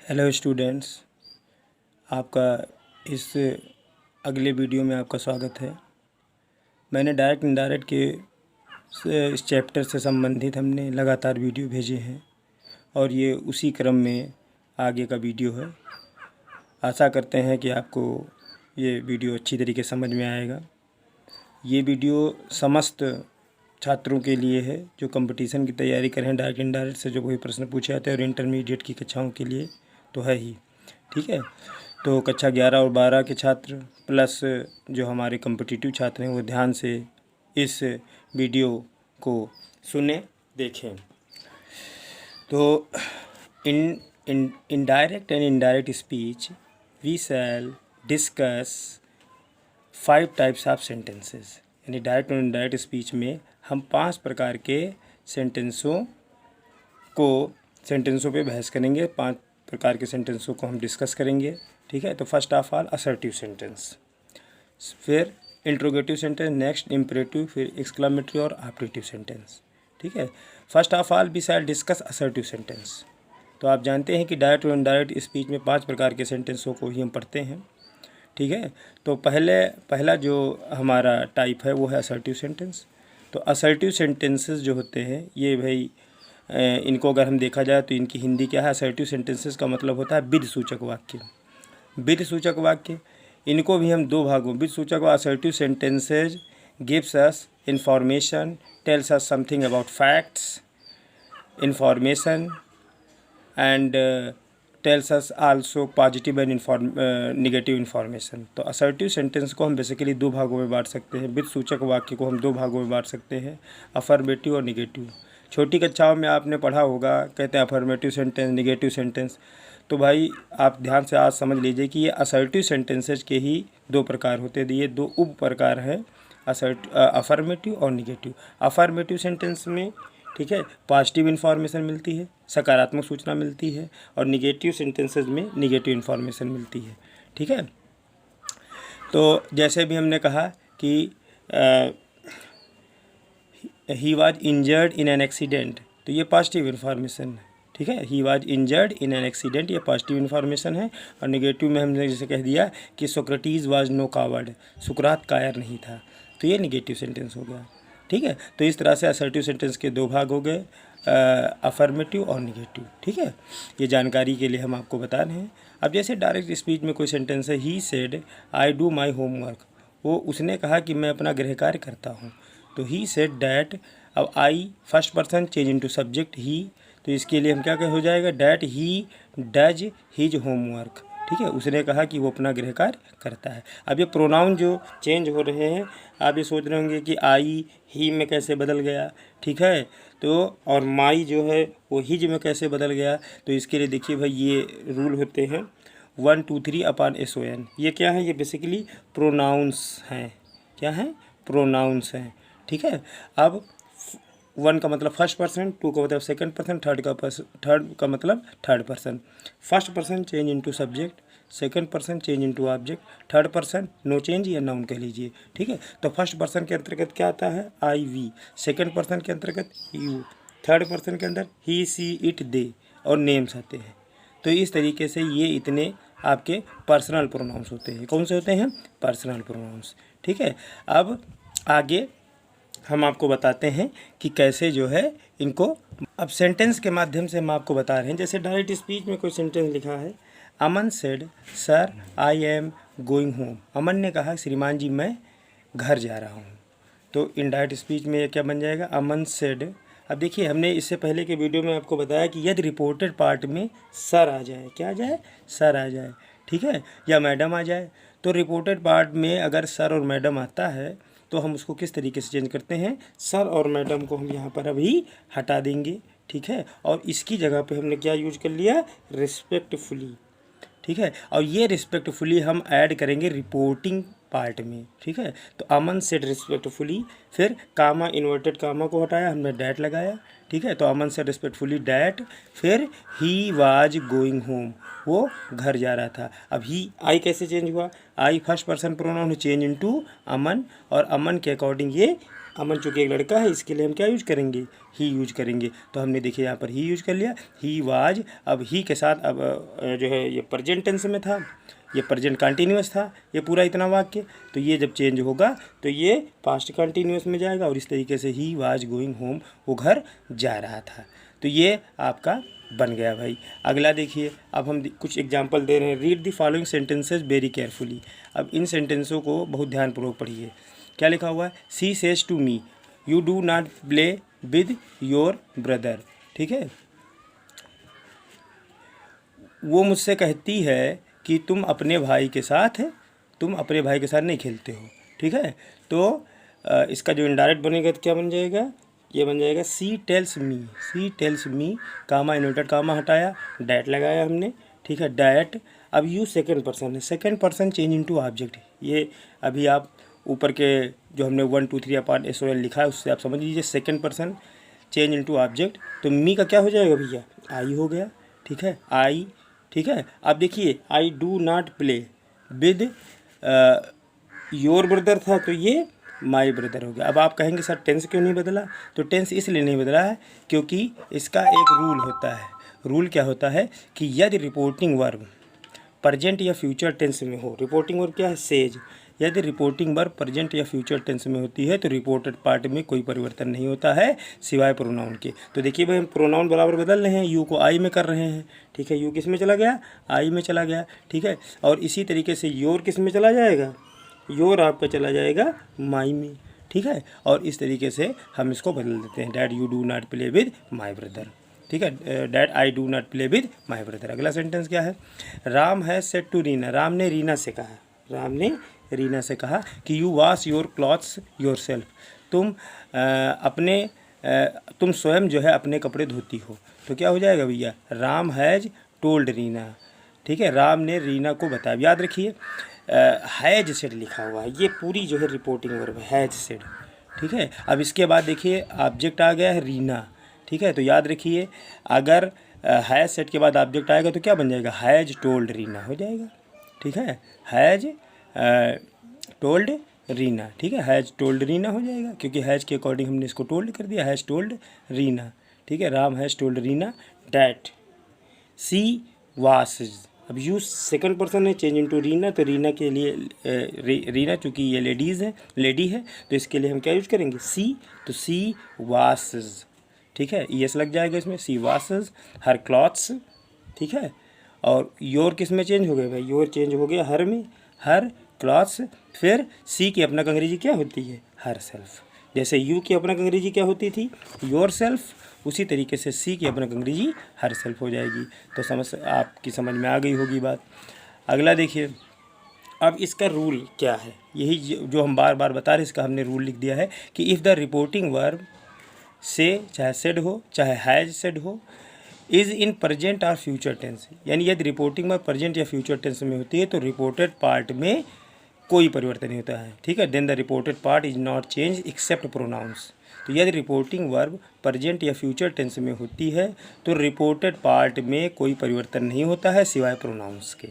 Hello students, आपका इस अगले वीडियो में आपका स्वागत है। मैंने डायरेक्ट इनडायरेक्ट के इस चैप्टर से संबंधित हमने लगातार वीडियो भेजे हैं और ये उसी क्रम में आगे का वीडियो है। आशा करते हैं कि आपको ये वीडियो अच्छी तरीके समझ में आएगा। ये वीडियो समस्त छात्रों के लिए है जो कंपटीशन की तैयारी कर रहे हैं, डायरेक्ट इनडायरेक्ट से जो कोई प्रश्न पूछे जाते हैं, और इंटरमीडिएट की कक्षाओं के लिए तो है ही। ठीक है, तो कक्षा 11 और 12 के छात्र प्लस जो हमारे कॉम्पिटिटिव छात्र हैं वो ध्यान से इस वीडियो को सुने, देखें। तो in direct and indirect speech we shall discuss 5 types of sentences. यानी डायरेक्ट और इनडायरेक्ट स्पीच में हम 5 प्रकार के सेंटेंसों पे बहस करेंगे। 5 प्रकार के सेंटेंसों को हम डिस्कस करेंगे। ठीक है, तो first of all assertive sentence, फिर इंट्रोगेटिव सेंटेंस, नेक्स्ट इम्परेटिव, फिर एक्सक्लामेटरी और ऑप्टेटिव सेंटेंस। ठीक है, first of all we shall discuss assertive sentence. तो आप जानते हैं कि डायरेक्ट और इनडायरेक्ट स्पीच में 5 प्रकार के सेंटेंसों को ही हम पढ़ते हैं। ठीक है, तो पहला जो हमारा टाइप है वो है असर्टिव सेंटेंस। तो असर्टिव सेंटेंसेस जो होते हैं ये भाई इनको अगर हम देखा जाए तो इनकी हिंदी क्या है। असर्टिव सेंटेंसेस का मतलब होता है विधि सूचक वाक्य। विधि सूचक वाक्य, इनको भी हम 2 भागों, विधि सूचक व assertive sentences gives us information, tells us something about facts, information and tells us also positive and negative information. तो असर्टिव सेंटेंस को हम बेसिकली 2 भागों में बांट सकते हैं। विधि सूचक वाक्य को हम 2 भागों में बांट सकते हैं, अफर्मेटिव और निगेटिव। छोटी कक्षाओं में आपने पढ़ा होगा, कहते हैं अफर्मेटिव सेंटेंस, निगेटिव सेंटेंस। तो भाई आप ध्यान से आज समझ लीजिए कि ये असर्टिव सेंटेंसेज के ही 2 प्रकार होते हैं। ये 2 उप प्रकार हैं, अफर्मेटिव और निगेटिव। अफर्मेटिव सेंटेंस में, ठीक है, पॉजिटिव इन्फॉर्मेशन मिलती है, सकारात्मक सूचना मिलती है, और निगेटिव सेंटेंसेज में निगेटिव इन्फॉर्मेशन मिलती है। ठीक है, तो जैसे भी हमने कहा कि he was injured in an accident, तो ये पॉजिटिव इन्फॉर्मेशन है। ठीक है, he was injured in an accident, ये पॉजिटिव इन्फॉर्मेशन है। और निगेटिव में हमने जैसे कह दिया कि सोक्रेटिस वाज नो कावर्ड, सुकरात कायर नहीं था, तो ये निगेटिव सेंटेंस हो गया। ठीक है, तो इस तरह से असर्टिव सेंटेंस के 2 भाग हो गए, अफर्मेटिव और निगेटिव। ठीक है, ये जानकारी के लिए हम आपको बता रहे हैं। अब जैसे डायरेक्ट स्पीच में कोई सेंटेंस है, he said I do my homework, वो उसने कहा कि मैं अपना गृह कार्य करता हूँ। तो ही सेड डैट, अब I first person change into subject he, तो इसके लिए हम क्या हो जाएगा, that he does his homework. ठीक है, उसने कहा कि वो अपना गृह कार्य करता है। अब ये प्रोनाउन जो चेंज हो रहे हैं, आप ये सोच रहे होंगे कि आई ही में कैसे बदल गया। ठीक है, तो और माई जो है वो हिज में कैसे बदल गया। तो इसके लिए देखिए भाई, ये रूल होते हैं 1 2 3 अपॉन SON। ये क्या है, ये बेसिकली प्रोनाउंस हैं। क्या हैं, प्रोनाउंस हैं। ठीक है, अब 1 का मतलब फर्स्ट पर्सन, 2 का मतलब सेकंड पर्सन, थर्ड का मतलब third person. First person change into subject, second person change into object, third person no change या नाउन कह लीजिए। ठीक है, तो फर्स्ट पर्सन के अंतर्गत क्या आता है, आई वी, सेकंड पर्सन के अंतर्गत यू, थर्ड पर्सन के अंदर ही सी इट दे, और नेम्स आते हैं। तो इस तरीके से ये इतने आपके पर्सनल प्रोनाउंस होते हैं। कौन से होते हैं, पर्सनल प्रोनाउंस। ठीक है, अब आगे हम आपको बताते हैं कि कैसे जो है इनको, अब सेंटेंस के माध्यम से हम आपको बता रहे हैं। जैसे डायरेक्ट स्पीच में कोई सेंटेंस लिखा है, Aman said sir I am going home, Aman ने कहा श्रीमान जी मैं घर जा रहा हूँ। तो इनडायरेक्ट स्पीच में ये क्या बन जाएगा, अमन सेड। अब देखिए, हमने इससे पहले के वीडियो में आपको बताया कि यदि रिपोर्टेड पार्ट में सर आ जाए, क्या आ जाए, सर आ जाए, ठीक है, या मैडम आ जाए, तो रिपोर्टेड पार्ट में अगर सर और मैडम आता है तो हम उसको किस तरीके से चेंज करते हैं, सर और मैडम को हम यहाँ पर अभी हटा देंगे। ठीक है, और इसकी जगह पे हमने क्या यूज कर लिया, रिस्पेक्टफुली। ठीक है, और ये रिस्पेक्टफुली हम ऐड करेंगे रिपोर्टिंग पार्ट में। ठीक है, तो अमन सेड रिस्पेक्टफुली, फिर कामा, इन्वर्टेड कामा को हटाया, हमने डैट लगाया। ठीक है, तो अमन सेड रिस्पेक्टफुली डैट, फिर ही वाज गोइंग होम, वो घर जा रहा था। अब ही, आई कैसे चेंज हुआ, I first person pronoun change into Aman, और अमन के अकॉर्डिंग ये अमन चूँकि एक लड़का है, इसके लिए हम क्या यूज करेंगे, ही यूज करेंगे। तो हमने देखिए यहाँ पर ही यूज कर लिया, ही वाज। अब ही के साथ अब जो है ये प्रेजेंट टेंस में था, ये प्रेजेंट कंटिन्यूअस था, ये पूरा इतना वाक्य। तो ये जब चेंज होगा तो ये पास्ट कंटिन्यूअस में जाएगा और इस तरीके से ही वाज गोइंग होम, वो घर जा रहा था। तो ये आपका बन गया भाई। अगला देखिए, अब हम कुछ एग्जांपल दे रहे हैं। Read the following sentences very carefully. अब इन सेंटेंसों को बहुत ध्यानपूर्वक पढ़िए। क्या लिखा हुआ है, she says to me you do not play with your brother. ठीक है, वो मुझसे कहती है कि तुम अपने भाई के साथ नहीं खेलते हो। ठीक है, तो इसका जो इनडायरेक्ट बनेगा तो क्या बन जाएगा, ये बन जाएगा सी टेल्स मी, कामा इन्वर्टेड कामा हटाया, डैट लगाया हमने। ठीक है, डैट। अब यू सेकंड पर्सन है, second person change into object. ये अभी आप ऊपर के जो हमने 1 2 3 पार्ट SOL लिखा है उससे आप समझ लीजिए, second person change into object. तो मी का क्या हो जाएगा भैया, आई हो गया। ठीक है, आई। ठीक है, अब देखिए आई do not play with your brother था, तो ये माई ब्रदर हो गया। अब आप कहेंगे सर टेंस क्यों नहीं बदला, तो टेंस इसलिए नहीं बदला है क्योंकि इसका एक रूल होता है। रूल क्या होता है कि यदि रिपोर्टिंग वर्ब प्रेजेंट या फ्यूचर टेंस में हो, रिपोर्टिंग वर्ब क्या है, सेज। यदि रिपोर्टिंग वर्ब प्रेजेंट या फ्यूचर टेंस में होती है तो रिपोर्टेड पार्ट में कोई परिवर्तन नहीं होता है सिवाय प्रोनाउन के। तो देखिए भाई, हम प्रोनाउन बराबर बदल रहे हैं, यू को आई में कर रहे हैं। ठीक है, यू किस में चला गया, आई में चला गया। ठीक है, और इसी तरीके से योर किस में चला जाएगा, योर आपका चला जाएगा माई में। ठीक है, और इस तरीके से हम इसको बदल देते हैं, dad you do not play with my brother. ठीक है, dad I do not play with my brother. अगला सेंटेंस क्या है, Ram has said to Reena, Ram ने रीना से कहा, राम ने रीना से कहा कि you wash your clothes your self, तुम स्वयं जो है अपने कपड़े धोती हो। तो क्या हो जाएगा भैया, राम हैज टोल्ड रीना। ठीक है, राम ने रीना को बताया। याद रखिए हैज सेड लिखा हुआ है, ये पूरी जो है रिपोर्टिंग वर्ब है, हैज सेड। ठीक है, अब इसके बाद देखिए ऑब्जेक्ट आ गया है रीना। ठीक है, तो याद रखिए अगर हैज सेड के बाद ऑब्जेक्ट आएगा तो क्या बन जाएगा, हैज टोल्ड रीना हो जाएगा। ठीक है, हैज टोल्ड रीना। ठीक है, हैज टोल्ड रीना हो जाएगा क्योंकि हैज के अकॉर्डिंग हमने इसको टोल्ड कर दिया, हैज टोल्ड रीना। ठीक है, Ram has told Reena that she washes. अब यू सेकंड पर्सन है, चेंज इनटू रीना, तो रीना के लिए रीना चूँकि ये लेडी है तो इसके लिए हम क्या यूज करेंगे, सी। तो सी वासेज। ठीक है, यस लग जाएगा इसमें, सी वासेज हर क्लॉथ्स। ठीक है, और योर किस में चेंज हो गया भाई, योर चेंज हो गया हर में, हर क्लॉथ्स। फिर सी की अपना अंग्रेजी क्या होती है, हर सेल्फ। जैसे यू की अपना अंग्रेजी क्या होती थी, योर सेल्फ, उसी तरीके से सी की अपना अंग्रेजी हर सेल्फ हो जाएगी। तो आपकी समझ में आ गई होगी बात। अगला देखिए, अब इसका रूल क्या है, यही जो हम बार बार बता रहे हैं, इसका हमने रूल लिख दिया है कि इफ़ द रिपोर्टिंग वर्ब से, चाहे सेड हो चाहे हैज सेड हो, इज़ इन प्रेजेंट और फ्यूचर टेंस, यानी यदि रिपोर्टिंग वर्ब प्रेजेंट या फ्यूचर टेंस में होती है तो रिपोर्टेड पार्ट में कोई परिवर्तन नहीं होता है। ठीक है, then the reported part is not change except pronouns. तो यदि रिपोर्टिंग वर्ब प्रेजेंट या फ्यूचर टेंस में होती है तो रिपोर्टेड पार्ट में कोई परिवर्तन नहीं होता है सिवाय प्रोनाउंस के।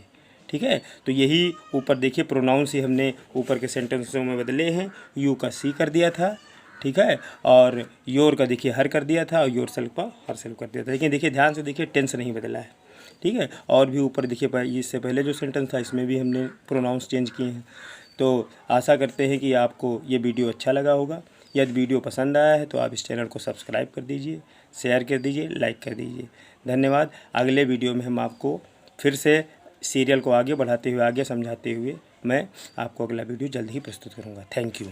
ठीक है, तो यही ऊपर देखिए प्रोनाउंस ही हमने ऊपर के सेंटेंसों में बदले हैं, यू का सी कर दिया था। ठीक है, और योर का देखिए हर कर दिया था और योर सेल्फ का हर सेल्फ कर दिया था। लेकिन देखिए ध्यान से देखिए टेंस नहीं बदला है। ठीक है, और भी ऊपर देखिए इससे पहले जो सेंटेंस था इसमें भी हमने प्रोनाउंस चेंज किए हैं। तो आशा करते हैं कि आपको ये वीडियो अच्छा लगा होगा। यदि वीडियो पसंद आया है तो आप इस चैनल को सब्सक्राइब कर दीजिए, शेयर कर दीजिए, लाइक कर दीजिए। धन्यवाद। अगले वीडियो में हम आपको फिर से सीरियल को आगे बढ़ाते हुए, आगे समझाते हुए मैं आपको अगला वीडियो जल्द ही प्रस्तुत करूँगा। Thank you.